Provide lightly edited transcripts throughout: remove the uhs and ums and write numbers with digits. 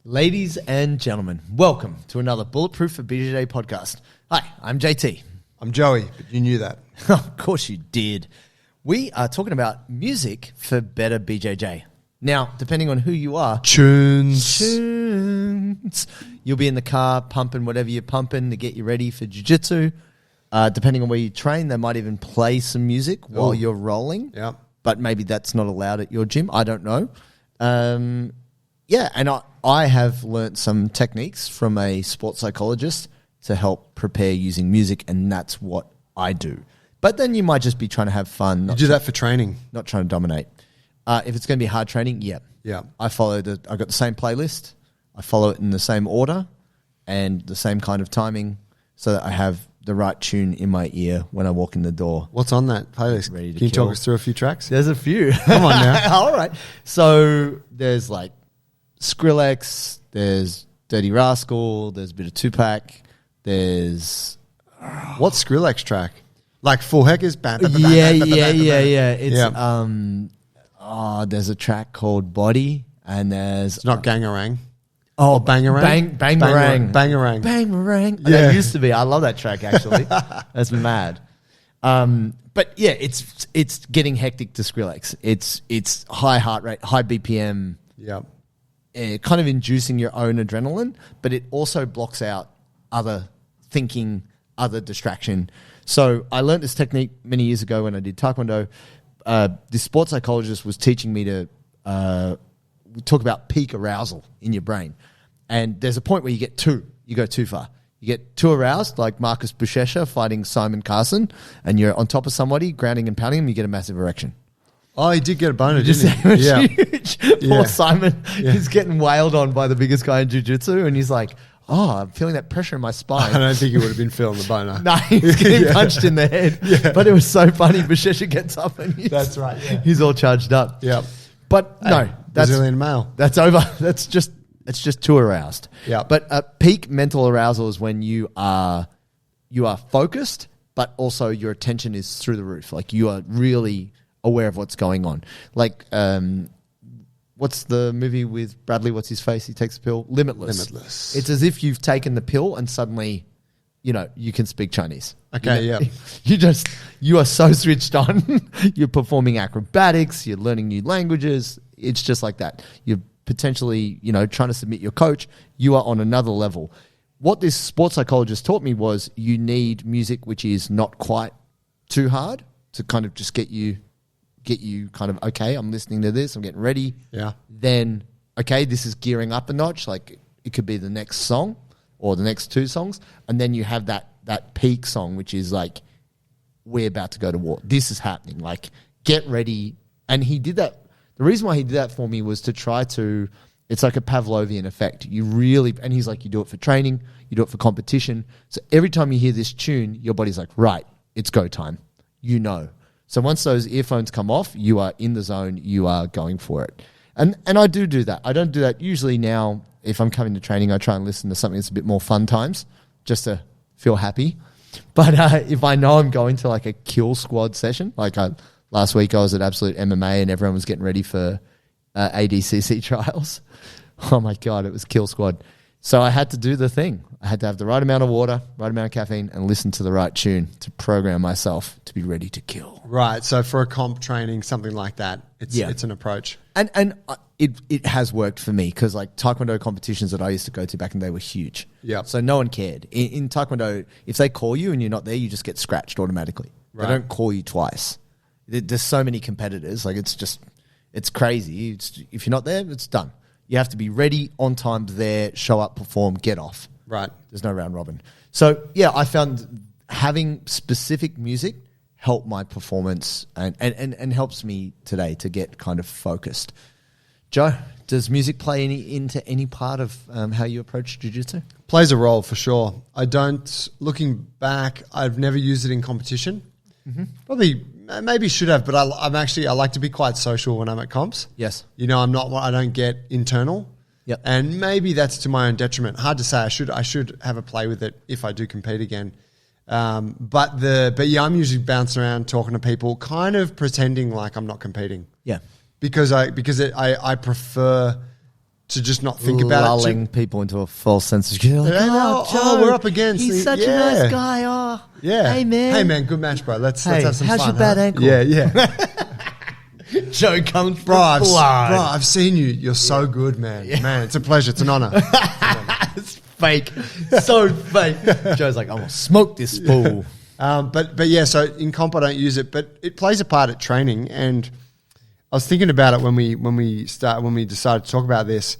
Ladies and gentlemen, welcome to another Bulletproof For BJJ podcast. Hi, I'm JT. I'm Joey, but you knew that. Of course you did. We are talking about music for better BJJ. Now, depending on who you are, Tunes. You'll be in the car pumping whatever you're pumping to get you ready for jiu-jitsu. Depending on where you train, they might even play some music while you're rolling. Yeah. But maybe that's not allowed at your gym. I don't know. Yeah, and I have learnt some techniques from a sports psychologist to help prepare using music, and that's what I do. But then you might just be trying to have fun. You do that for training. Not trying to dominate. If it's going to be hard training, yeah. Yeah. I got the same playlist. I follow it in the same order and the same kind of timing so that I have the right tune in my ear when I walk in the door. What's on that playlist? Ready to Can you kill. talk us through a few tracks? There's a few. Come on now. All right. So there's like Skrillex, there's Dirty Rascal, there's a bit of Tupac, there's... What's Skrillex track? Like Full Heckers? Yeah. It's there's a track called Body, and there's... It's not Gangarang. Oh, Bangarang? Bangarang. Bangarang. Bangarang. Yeah. That used to be. I love that track, actually. That's mad. But yeah, it's getting hectic to Skrillex. It's high heart rate, high BPM, Yeah. kind of inducing your own adrenaline, but it also blocks out other thinking, other distraction. So I learned this technique many years ago when I did Taekwondo. This sports psychologist was teaching me to talk about peak arousal in your brain. And there's a point where you go too far. You get too aroused, like Marcus Buchecha fighting Simon Carson, and you're on top of somebody, grounding and pounding them, you get a massive erection. Oh, he did get a boner, didn't he? Yeah. Huge. Poor Simon, he's getting wailed on by the biggest guy in jiu-jitsu, and he's like, I'm feeling that pressure in my spine. I don't think he would have been feeling the boner. No, he's getting punched in the head. Yeah. But it was so funny. Buchecha gets up and That's right, yeah. He's all charged up. Yeah. But no, that's Brazilian male. That's over. It's just too aroused. Yeah. But peak mental arousal is when you are focused, but also your attention is through the roof. Like you are really aware of what's going on. Like, what's the movie with Bradley? What's his face? He takes the pill. Limitless. It's as if you've taken the pill and suddenly, you can speak Chinese. Okay, yeah. You are so switched on. You're performing acrobatics. You're learning new languages. It's just like that. You're potentially, trying to submit your coach. You are on another level. What this sports psychologist taught me was you need music which is not quite too hard to kind of just get you kind of, okay, I'm listening to this, I'm getting ready. Yeah. Then, okay, this is gearing up a notch. Like it could be the next song or the next two songs. And then you have that peak song, which is like, we're about to go to war. This is happening. Like, get ready. And he did that. The reason why he did that for me was to try to, it's like a Pavlovian effect. And he's like, you do it for training, you do it for competition. So every time you hear this tune, your body's like, right, it's go time. So once those earphones come off, you are in the zone, you are going for it. And I do that. I don't do that usually now. If I'm coming to training, I try and listen to something that's a bit more fun times just to feel happy. But if I know I'm going to like a kill squad session, like last week I was at Absolute MMA and everyone was getting ready for ADCC trials. Oh my God, it was kill squad. So I had to do the thing. I had to have the right amount of water, right amount of caffeine, and listen to the right tune to program myself to be ready to kill. Right. So for a comp training, something like that, it's an approach. And it has worked for me because like Taekwondo competitions that I used to go to back in the day were huge. Yeah. So no one cared. In Taekwondo, if they call you and you're not there, you just get scratched automatically. Right. They don't call you twice. There's so many competitors. Like it's crazy. If you're not there, it's done. You have to be ready, on time, there, show up, perform, get off. Right. There's no round robin. So, yeah, I found having specific music helped my performance and helps me today to get kind of focused. Joe, does music play into any part of how you approach jiu-jitsu? Plays a role for sure. Looking back, I've never used it in competition. Mm-hmm. Probably... Maybe should have, but I like to be quite social when I'm at comps. Yes. I don't get internal. Yep. And maybe that's to my own detriment. Hard to say. I should have a play with it if I do compete again. But I'm usually bouncing around talking to people, kind of pretending like I'm not competing. Yeah. Because I prefer to just not think about lulling it. people into a false sense of security. Like, Oh, we're up against. He's such a nice guy. Oh, Yeah. Hey man. Good match, bro. Let's have some how's fun. your bad ankle? Yeah. Joe comes Bro, from blood. I've seen you. You're so good, man. Yeah. Man, it's a pleasure. It's an honor. It's fake. So fake. Joe's like, I'm going to smoke this fool. But yeah, so in comp I don't use it, but it plays a part at training. And I was thinking about it when we decided to talk about this.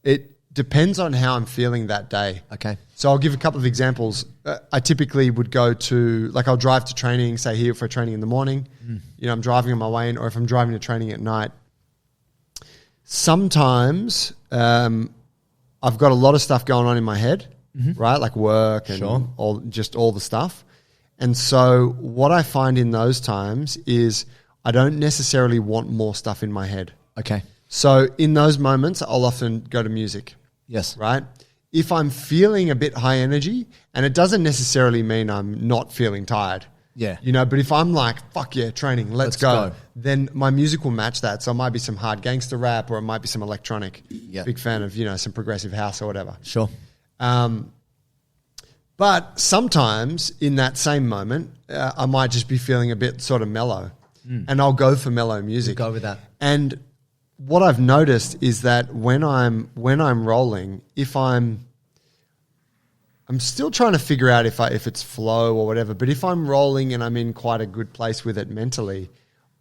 It depends on how I'm feeling that day. Okay. So I'll give a couple of examples. I typically would go to, like, I'll drive to training, say here for training in the morning. You know, I'm driving on my way in, or if I'm driving to training at night. Sometimes I've got a lot of stuff going on in my head, right? Like work and all the stuff. And so what I find in those times is I don't necessarily want more stuff in my head. Okay. So in those moments, I'll often go to music. Yes. Right? If I'm feeling a bit high energy, and it doesn't necessarily mean I'm not feeling tired. Yeah. You know, but if I'm like, fuck yeah, training, let's go, then my music will match that. So it might be some hard gangster rap, or it might be some electronic. Yeah. Big fan of, you know, some progressive house or whatever. Sure. But sometimes in that same moment, I might just be feeling a bit sort of mellow, and I'll go for mellow music. Go with that. And what I've noticed is that when I'm rolling, if I'm still trying to figure out if it's flow or whatever, but if I'm rolling and I'm in quite a good place with it mentally,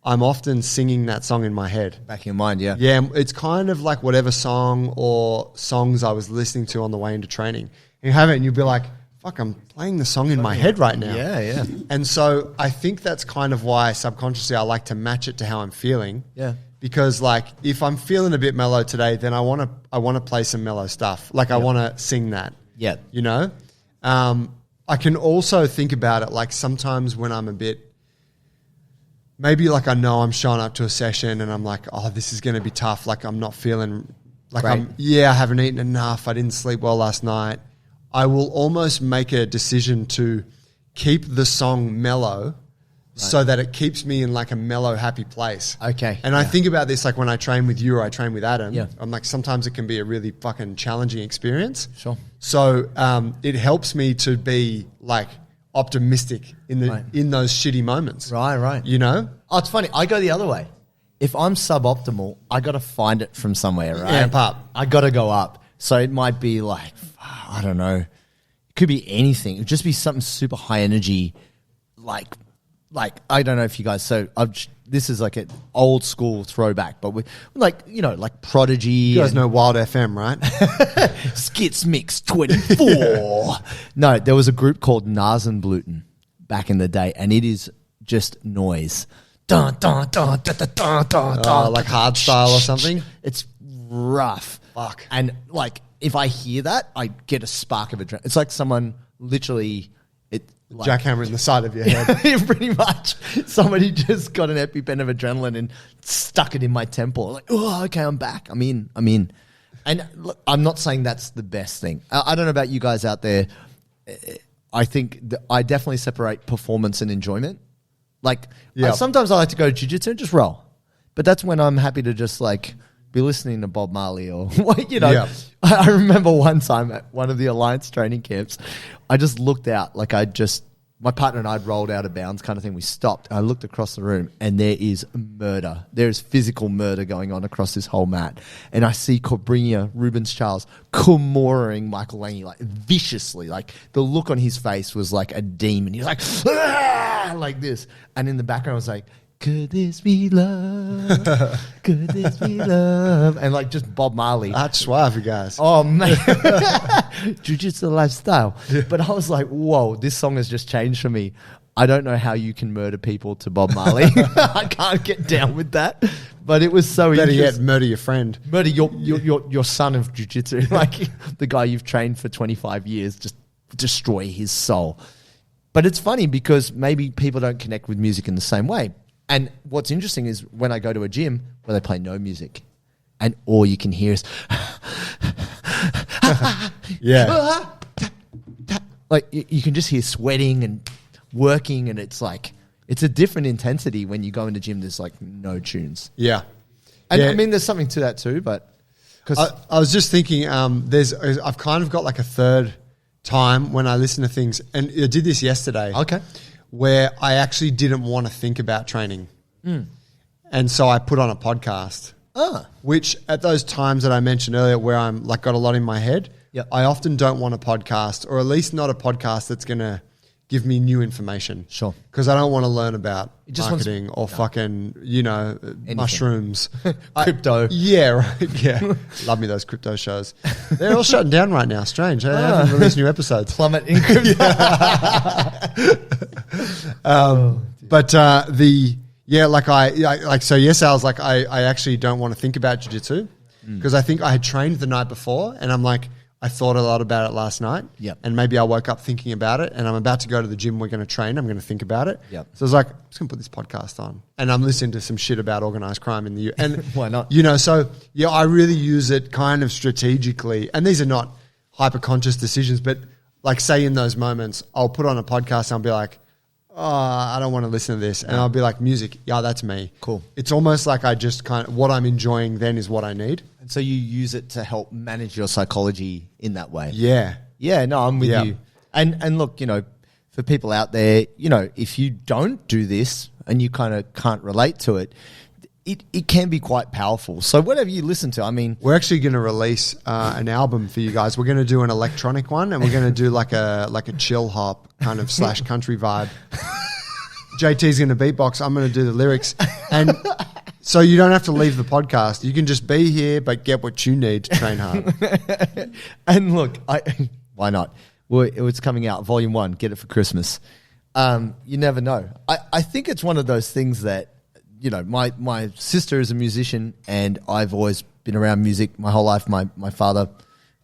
I'm often singing that song in my head. Back in your mind, yeah. Yeah, it's kind of like whatever song or songs I was listening to on the way into training. You have it and you'll be like, fuck, I'm playing the song in my head right now. Yeah, yeah. And so I think that's kind of why subconsciously I like to match it to how I'm feeling. Yeah. Because like if I'm feeling a bit mellow today, then I want to play some mellow stuff. Like I want to sing that. Yeah. You know? I can also think about it like sometimes when I'm a bit, maybe like I know I'm showing up to a session and I'm like, oh, this is going to be tough. Like I'm not feeling like Great. I haven't eaten enough. I didn't sleep well last night. I will almost make a decision to keep the song mellow so that it keeps me in like a mellow, happy place. Okay. And I think about this like when I train with you or I train with Adam. Yeah. I'm like, sometimes it can be a really fucking challenging experience. Sure. So it helps me to be like optimistic in those shitty moments. Right. You know? Oh, it's funny. I go the other way. If I'm suboptimal, I got to find it from somewhere, right? Amp up. I got to go up. So it might be like, I don't know. It could be anything. It would just be something super high energy, like I don't know if you guys. So this is like an old school throwback, but we like like Prodigy. You guys know Wild FM, right? Skits Mix 24. No, there was a group called Nasenbluten back in the day, and it is just noise. Dun, dun, dun, dun, dun, dun, dun, dun. Like hard style or something? It's rough. Fuck. And like if I hear that, I get a spark of adrenaline. It's like someone literally Jackhammer in the side of your head. Pretty much. Somebody just got an EpiPen of adrenaline and stuck it in my temple. Like, oh, okay, I'm back. I'm in. And look, I'm not saying that's the best thing. I don't know about you guys out there. I think I definitely separate performance and enjoyment. Like, sometimes I like to go to jiu-jitsu and just roll. But that's when I'm happy to just like be listening to Bob Marley or, Yeah. I remember one time at one of the Alliance training camps, I just looked out, like my partner and I had rolled out of bounds kind of thing. We stopped. I looked across the room and there is murder. There is physical murder going on across this whole mat. And I see Cobrinha, Rubens Charles, Kumoring Michael Lange, like viciously. Like the look on his face was like a demon. He was like, ah! Like this. And in the background I was like, could this be love? Could this be love? And like just Bob Marley. That's suave, you guys. Oh, man. Jiu-jitsu lifestyle. Yeah. But I was like, whoa, this song has just changed for me. I don't know how you can murder people to Bob Marley. I can't get down with that. But it was so Better interesting. yet, murder your friend. Murder your son of jiu-jitsu. Like the guy you've trained for 25 years, just destroy his soul. But it's funny because maybe people don't connect with music in the same way. And what's interesting is when I go to a gym where they play no music and all you can hear is Yeah. like you can just hear sweating and working, and it's like it's a different intensity when you go in the gym. There's like no tunes. Yeah. And Yeah. I mean, there's something to that too, but I was just thinking, I've kind of got like a third time when I listen to things, and I did this yesterday. Okay. Where I actually didn't want to think about training. And so I put on a podcast. Which at those times that I mentioned earlier where I'm like got a lot in my head, Yep. I often don't want a podcast, or at least not a podcast that's going to give me new information. Sure. Because I don't want to learn about just marketing or fucking, mushrooms. Crypto. Yeah, right. Yeah. Love me those crypto shows. They're all shutting down right now. Strange. They haven't released new episodes. Plummet in crypto. So yes, I was like, I actually don't want to think about jiu-jitsu because I think I had trained the night before, and I'm like, I thought a lot about it last night. Yep. And maybe I woke up thinking about it, and I'm about to go to the gym. We're going to train. I'm going to think about it. Yep. So I was like, I'm just going to put this podcast on, and I'm listening to some shit about organized crime in the U. And why not? So yeah, I really use it kind of strategically, and these are not hyper conscious decisions, but like say in those moments, I'll put on a podcast and I'll be like, oh, I don't want to listen to this. And I'll be like, music, yeah, that's me. Cool. It's almost like I just kind of, what I'm enjoying then is what I need. And so you use it to help manage your psychology in that way. Yeah. Yeah, no, I'm with you. And look, for people out there, if you don't do this and you kind of can't relate to it, it can be quite powerful. So whatever you listen to, I mean, we're actually going to release an album for you guys. We're going to do an electronic one, and we're going to do like a chill hop kind of / country vibe. JT's going to beatbox. I'm going to do the lyrics, and so you don't have to leave the podcast. You can just be here, but get what you need to train hard. And look, why not? Well, it's coming out, Volume 1. Get it for Christmas. You never know. I think it's one of those things that, my sister is a musician, and I've always been around music my whole life. My father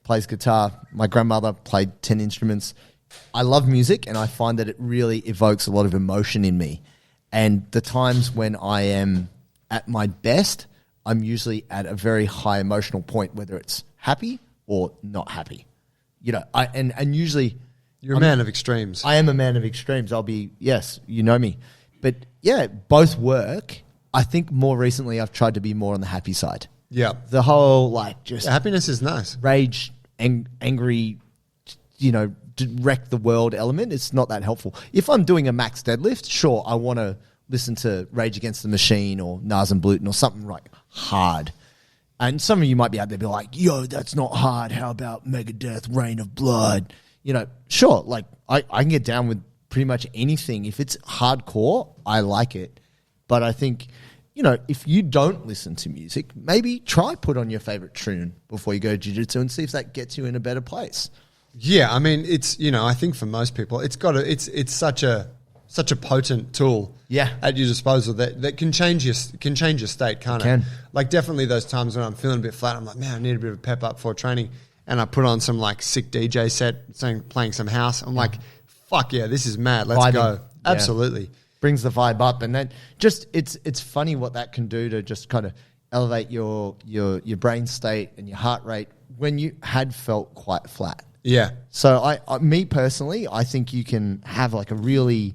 plays guitar. My grandmother played 10 instruments. I love music, and I find that it really evokes a lot of emotion in me. And the times when I am at my best, I'm usually at a very high emotional point, whether it's happy or not happy. And usually... You're a man of extremes. I am a man of extremes. Yes, you know me. But yeah, both work. I think more recently I've tried to be more on the happy side. Yeah. The whole happiness is nice. Rage, angry, wreck the world element. It's not that helpful. If I'm doing a max deadlift, sure, I want to listen to Rage Against the Machine or Nas and Gluten or something like hard. And some of you might be out there be like, yo, that's not hard. How about Megadeth, Rain of Blood? Sure, like I can get down with pretty much anything. If it's hardcore, I like it. But I think, if you don't listen to music, maybe try put on your favorite tune before you go jiu-jitsu and see if that gets you in a better place. Yeah, I mean, it's, I think for most people, it's such a potent tool at your disposal that can change your state, can't it? Like definitely those times when I'm feeling a bit flat, I'm like, man, I need a bit of a pep up for training. And I put on some like sick DJ set, playing some house. I'm like, fuck yeah, this is mad. Let's go. Absolutely. Brings the vibe up. And then just, it's funny what that can do to just kind of elevate your brain state and your heart rate when you had felt quite flat. Yeah. So me personally, I think you can have like a really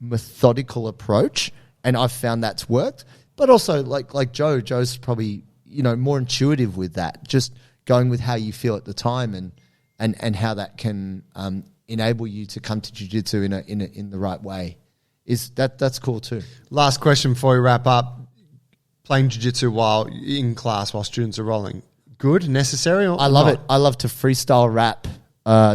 methodical approach, and I've found that's worked. But also like Joe's probably, more intuitive with that. Just going with how you feel at the time and how that can enable you to come to jiu-jitsu in the right way. That's cool too. Last question before we wrap up. Playing jiu-jitsu while in class while students are rolling. Good? Necessary? Or I love not? it. I love to freestyle rap,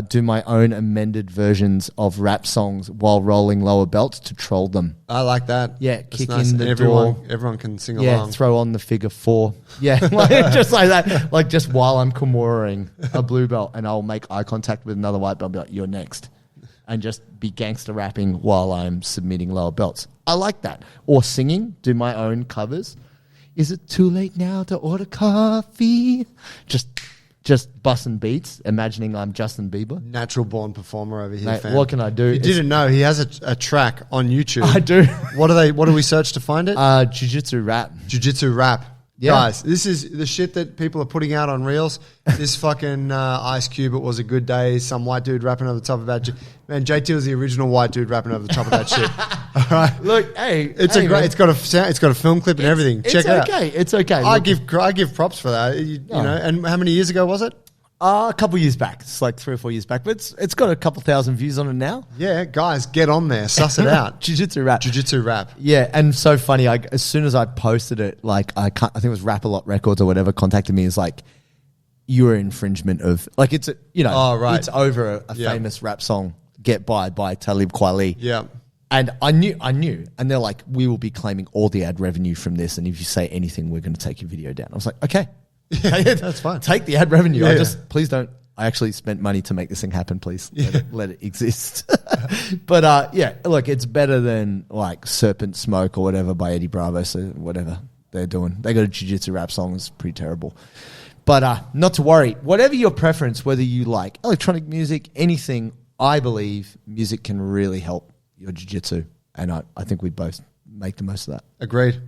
do my own amended versions of rap songs while rolling lower belts to troll them. I like that. Yeah, that's kick nice. in the Everyone door. can sing Yeah, along. throw on the figure 4. Yeah, just like that. Like just while I'm Kimuraing a blue belt, and I'll make eye contact with another white belt and be like, you're next. And just be gangster rapping while I'm submitting lower belts. I like that. Or singing, do my own covers. Is it too late now to order coffee? Just busting beats, imagining I'm Justin Bieber. Natural born performer over here, Mate, fam. what can I do? You didn't know he has a track on YouTube. I do. What do we search to find it? Jiu-jitsu rap. Jiu-jitsu rap. Yeah. Guys, this is the shit that people are putting out on Reels. This fucking Ice Cube, It Was a Good Day, some white dude rapping over the top of that. Man, JT was the original white dude rapping over the top of that shit. All right. Look, hey, It's hey, a great. man. It's got a sound. It's got a film clip and everything. Check it out. It's okay. I Look, give props for that. You know. And how many years ago was it? a couple years back. It's like 3 or 4 years back, but it's got a couple thousand views on it now. Yeah, guys, get on there. Suss it out. Jiu-jitsu rap. Jiu-jitsu rap. Yeah, and so funny. As soon as I posted it, like I think it was Rap A Lot Records or whatever contacted me. Is like, you are infringement of like it's a, you know Oh, right. it's over a Yeah. famous rap song, Get by Talib Kweli. Yeah. And I knew, and they're like, we will be claiming all the ad revenue from this, and if you say anything, we're going to take your video down. I was like, okay, That's fine. Take the ad revenue. Yeah, Please don't. I actually spent money to make this thing happen. Please let it exist. But yeah, look, it's better than like Serpent Smoke or whatever by Eddie Bravo. So whatever they're doing, they got a jiu-jitsu rap song. It's pretty terrible. But not to worry. Whatever your preference, whether you like electronic music, anything, I believe music can really help your jiu-jitsu. And I think we both make the most of that. Agreed.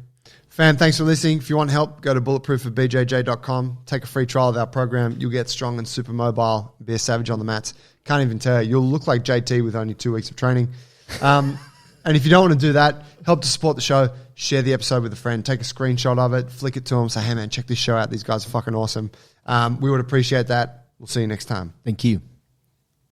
Fam, thanks for listening. If you want help, go to bulletproofforbjj.com. Take a free trial of our program. You'll get strong and super mobile. Be a savage on the mats. Can't even tell you. You'll look like JT with only 2 weeks of training. And if you don't want to do that, help to support the show. Share the episode with a friend. Take a screenshot of it. Flick it to them. Say, hey, man, check this show out. These guys are fucking awesome. We would appreciate that. We'll see you next time. Thank you.